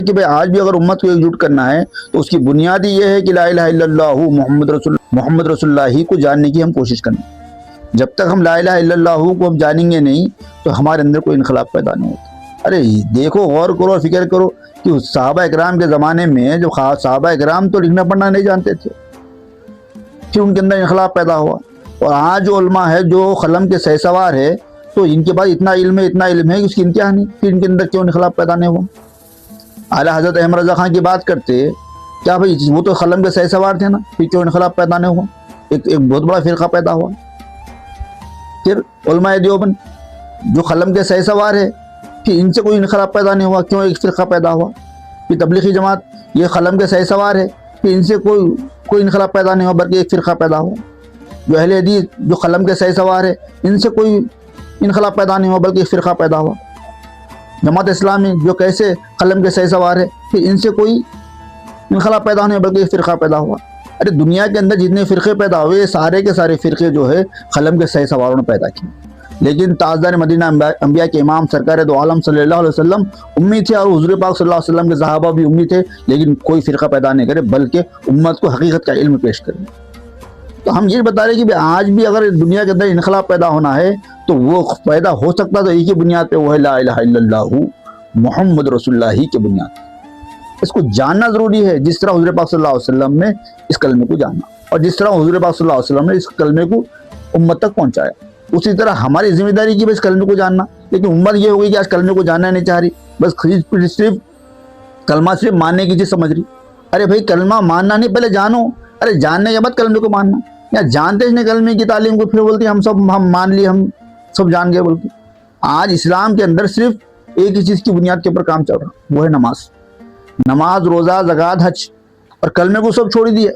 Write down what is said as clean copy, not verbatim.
کہ بھئی آج بھی اگر امت کو ایک جٹ کرنا ہے تو اس کی بنیاد یہ ہے کہ لا الہ الا اللہ محمد رسول اللہ ہی کو جاننے کی ہم کوشش کریں. جب تک ہم لا الہ الا اللہ کو ہم جانیں گے نہیں تو ہمارے اندر کوئی انقلاب پیدا نہیں ہوتا. ارے دیکھو، غور کرو اور فکر کرو کہ صحابہ اکرام کے زمانے میں جو صحابہ اکرام تو لکھنا پڑھنا نہیں جانتے تھے، پھر ان کے اندر انقلاب پیدا ہوا. اور آج جو علماء ہے جو قلم کے سہ سوار ہے تو ان کے پاس اتنا علم ہے کہ اس کی انتہا نہیں، پھر ان کے اندر کیوں انقلاب پیدا نہیں ہوا؟ اعلیٰ حضرت احمد رضا خان کی بات کرتے، کیا بھائی وہ تو قلم کے سہ سوار تھے نا، پھر کیوں انقلاب پیدا نہیں ہوا؟ ایک بہت بڑا فرقہ پیدا ہوا. پھر علماء دیوبند جو قلم کے سہ سوار ہے، پھر ان سے کوئی انقلاب پیدا نہیں ہوا، کیوں ایک فرقہ پیدا ہوا؟ پھر تبلیغی جماعت یہ قلم کے سہ سوار ہے، پھر ان سے کوئی انقلاب پیدا نہیں ہوا بلکہ ایک فرقہ پیدا ہوا. جو اہل حدیث جو قلم کے سہ سوار ہے، ان سے کوئی انقلاب پیدا نہیں ہوا بلکہ ایک فرقہ پیدا ہوا. جماعت اسلامی جو کیسے قلم کے سہ سوار ہے، پھر ان سے کوئی انقلاب پیدا نہیں بلکہ ایک فرقہ پیدا ہوا. ارے دنیا کے اندر جتنے فرقے پیدا ہوئے سارے کے سارے فرقے جو ہے قلم کے سہ سواروں نے پیدا کیے. لیکن تاجدار مدینہ انبیاء کے امام سرکار دو عالم صلی اللہ علیہ وسلم امی تھے، اور حضور پاک صلی اللہ علیہ وسلم کے صحابہ بھی امی تھے، لیکن کوئی فرقہ پیدا نہیں کرے بلکہ امت کو حقیقت کا علم پیش کرے. تو ہم یہ بتا رہے ہیں کہ آج بھی اگر دنیا کے اندر انقلاب پیدا ہونا ہے تو وہ پیدا ہو سکتا تو ایک ہی بنیاد پہ، وہ ہے لا الہ الا اللہ محمد رسول اللہ ہی کے بنیاد پہ. اس کو جاننا ضروری ہے، جس طرح حضور پاک صلی اللہ علیہ وسلم نے اس کلمے کو جانا اور جس طرح حضور پاک صلی اللہ علیہ وسلم نے اس کلمے کو امت تک پہنچایا، اسی طرح ہماری ذمہ داری کی بس کلمے کو جاننا. لیکن امت یہ ہوگی کہ آج کلمے کو جاننا نہیں چاہ رہی، بس صرف کلمہ صرف ماننے کی چیز سمجھ رہی. ارے بھائی کلمہ ماننا نہیں، پہلے جانو. ارے جاننے کے بعد کلمے کو ماننا، یا جانتے ہی نہیں کلمے کی تعلیم کو پھر بولتے ہم مان لیے، ہم سب جان گئے بولتے. آج اسلام کے اندر صرف ایک ہی چیز کی بنیاد کے اوپر کام چل رہا، وہ ہے نماز، روزہ، زکوٰۃ، حج، اور کلمے کو سب چھوڑ دیا.